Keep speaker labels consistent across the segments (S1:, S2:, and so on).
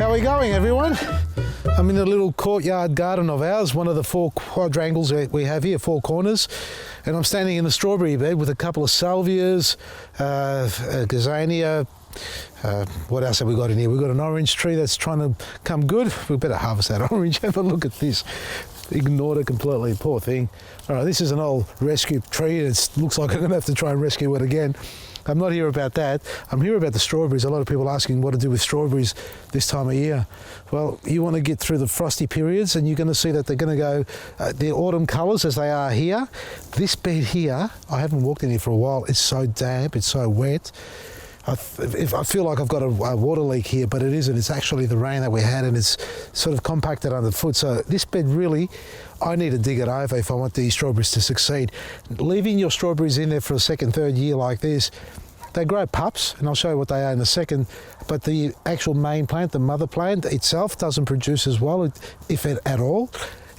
S1: How are we going, everyone? I'm in a little courtyard garden of ours, one of the 4 quadrangles we have here, 4 corners, and I'm standing in a strawberry bed with a couple of salvias, a gazania. What else have we got in here? We've got an orange tree that's trying to come good. We better harvest that orange. Have a look at this. Ignored it completely, poor thing. All right, this is an old rescue tree. It looks like I'm going to have to try and rescue it again. I'm not here about that. I'm here about the strawberries. A lot of people asking what to do with strawberries this time of year. Well, you want to get through the frosty periods and you're going to see that they're going to go the autumn colours as they are here. This bed here, I haven't walked in here for a while. It's so damp, it's so wet. I feel like I've got a water leak here, but it isn't. It's actually the rain that we had and it's sort of compacted underfoot. So this bed really, I need to dig it over if I want these strawberries to succeed. Leaving your strawberries in there for a second, third year like this, they grow pups, and I'll show you what they are in a second, but the actual main plant, the mother plant itself, doesn't produce as well, if at all.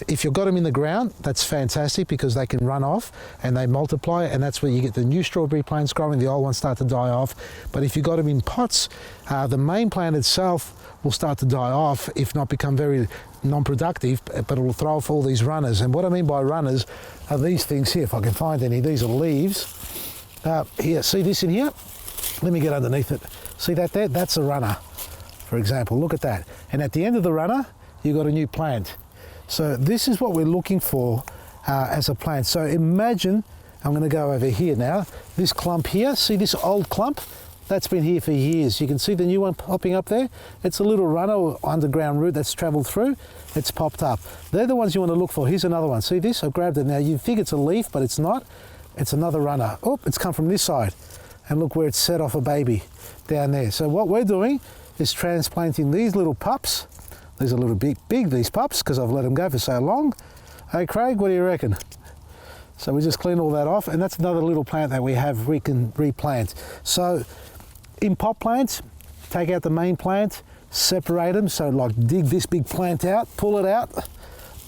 S1: If you've got them in the ground, that's fantastic because they can run off and they multiply, and that's where you get the new strawberry plants growing, the old ones start to die off. But if you've got them in pots, the main plant itself will start to die off, if not become very non-productive, but it will throw off all these runners. And what I mean by runners are these things here, if I can find any. These are leaves. Here, see this in here? Let me get underneath it. See that there? That's a runner, for example. Look at that. And at the end of the runner, you've got a new plant. So this is what we're looking for as a plant. So imagine, I'm going to go over here now, this clump here, see this old clump? That's been here for years. You can see the new one popping up there. It's a little runner or underground root that's travelled through. It's popped up. They're the ones you want to look for. Here's another one. See this? I've grabbed it now. You think it's a leaf, but it's not. It's another runner. Oh, it's come from this side. And look where it's set off a baby down there. So what we're doing is transplanting these little pups. These are a little bit big, these pups, because I've let them go for so long. Hey, Craig, what do you reckon? So we just clean all that off, and that's another little plant that we have we can replant. So in pot plants, take out the main plant, separate them. So like dig this big plant out, pull it out.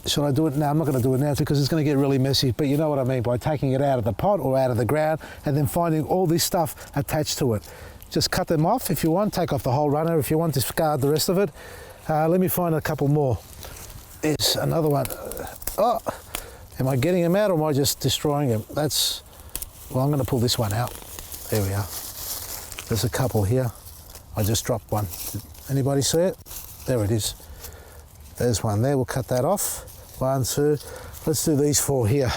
S1: Should I do it now? I'm not going to do it now because it's going to get really messy, but you know what I mean by taking it out of the pot or out of the ground and then finding all this stuff attached to it. Just cut them off if you want, take off the whole runner if you want, discard the rest of it. Let me find a couple more. There's another one. Oh, am I getting them out or am I just destroying them? Well, I'm going to pull this one out. There we are. There's a couple here. I just dropped one. Did anybody see it? There it is. There's one there. We'll cut that off. 1, 2. Let's do these 4 here.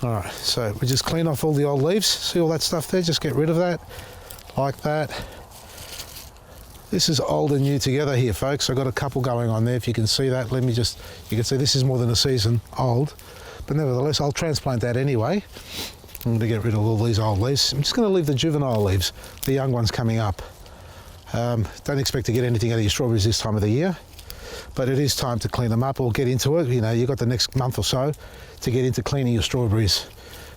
S1: All right, so we just clean off all the old leaves. See all that stuff there? Just get rid of that, like that. This is old and new together here, folks. I've got a couple going on there, if you can see that. You can see this is more than a season old, but nevertheless, I'll transplant that anyway. I'm going to get rid of all these old leaves. I'm just going to leave the juvenile leaves, the young ones coming up. Don't expect to get anything out of your strawberries this time of the year, but it is time to clean them up or get into it. You know, you've got the next month or so to get into cleaning your strawberries.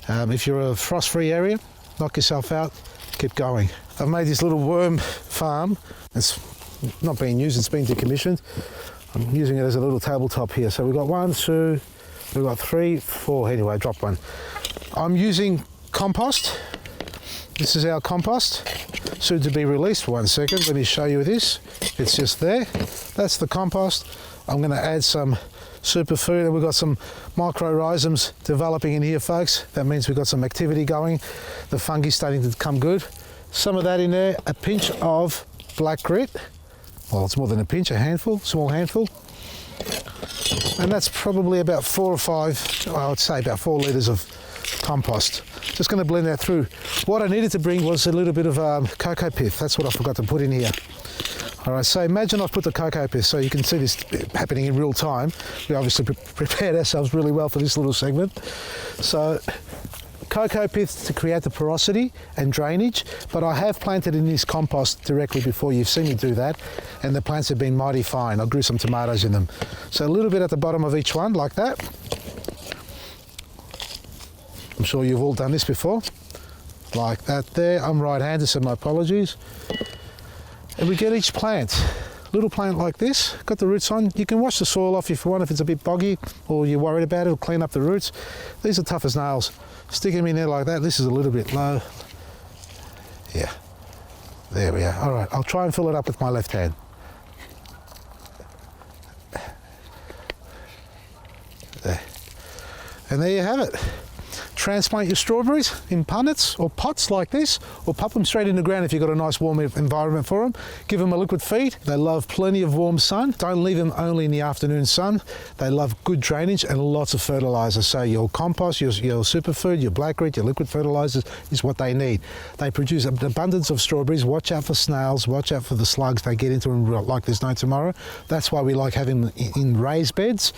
S1: If you're a frost-free area, knock yourself out, keep going. I've made this little worm farm. It's not being used, it's been decommissioned. I'm using it as a little tabletop here. So we've got 1, 2, we've got 3, 4, anyway, I dropped one. I'm using compost. This is our compost, soon to be released. 1 second, let me show you this. It's just there. That's the compost. I'm going to add some superfood, and we've got some mycorrhizums developing in here, folks. That means we've got some activity going. The fungi's starting to come good. Some of that in there, a pinch of black grit. Well, it's more than a pinch, a handful, small handful. And that's probably about 4 or 5, I would say about 4 litres of compost. Just going to blend that through. What I needed to bring was a little bit of cocoa pith. That's what I forgot to put in here. All right, so imagine I've put the cocoa pith, so you can see this happening in real time. We obviously prepared ourselves really well for this little segment. So cocoa pith to create the porosity and drainage, but I have planted in this compost directly before. You've seen me do that, and the plants have been mighty fine. I grew some tomatoes in them. So a little bit at the bottom of each one, like that. I'm sure you've all done this before. Like that there. I'm right-handed, so my apologies. And we get each plant, little plant like this, got the roots on. You can wash the soil off if you want, if it's a bit boggy or you're worried about it, it'll clean up the roots. These are tough as nails. Stick them in there like that. This is a little bit low. Yeah, there we are. All right, I'll try and fill it up with my left hand. And there you have it. Transplant your strawberries in punnets or pots like this, or pop them straight in the ground if you've got a nice warm environment for them. Give them a liquid feed. They love plenty of warm sun. Don't leave them only in the afternoon sun. They love good drainage and lots of fertilizer. So your compost, your superfood, your black grit, your liquid fertilizers is what they need. They produce an abundance of strawberries. Watch out for snails. Watch out for the slugs. They get into them like there's no tomorrow. That's why we like having them in raised beds.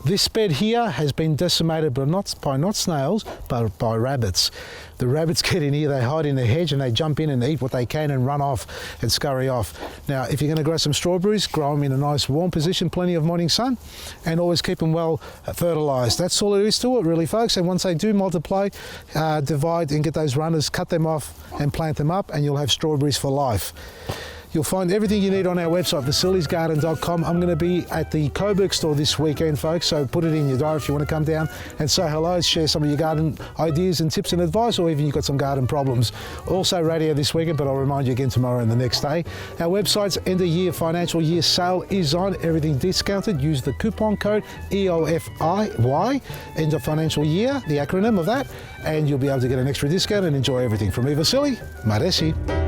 S1: This bed here has been decimated by not snails, but by rabbits. The rabbits get in here, they hide in the hedge and they jump in and eat what they can and run off and scurry off. Now, if you're going to grow some strawberries, grow them in a nice warm position, plenty of morning sun, and always keep them well fertilised. That's all there is to it, really, folks. And once they do multiply, divide and get those runners, cut them off and plant them up, and you'll have strawberries for life. You'll find everything you need on our website, Vasili'sGarden.com. I'm going to be at the Coburg store this weekend, folks, so put it in your diary if you want to come down and say hello, share some of your garden ideas and tips and advice, or even you've got some garden problems. Also radio this weekend, but I'll remind you again tomorrow and the next day. Our website's end of year financial year sale is on, everything discounted. Use the coupon code EOFIY, end of financial year, the acronym of that, and you'll be able to get an extra discount and enjoy everything. From me, Vasili, Maresi.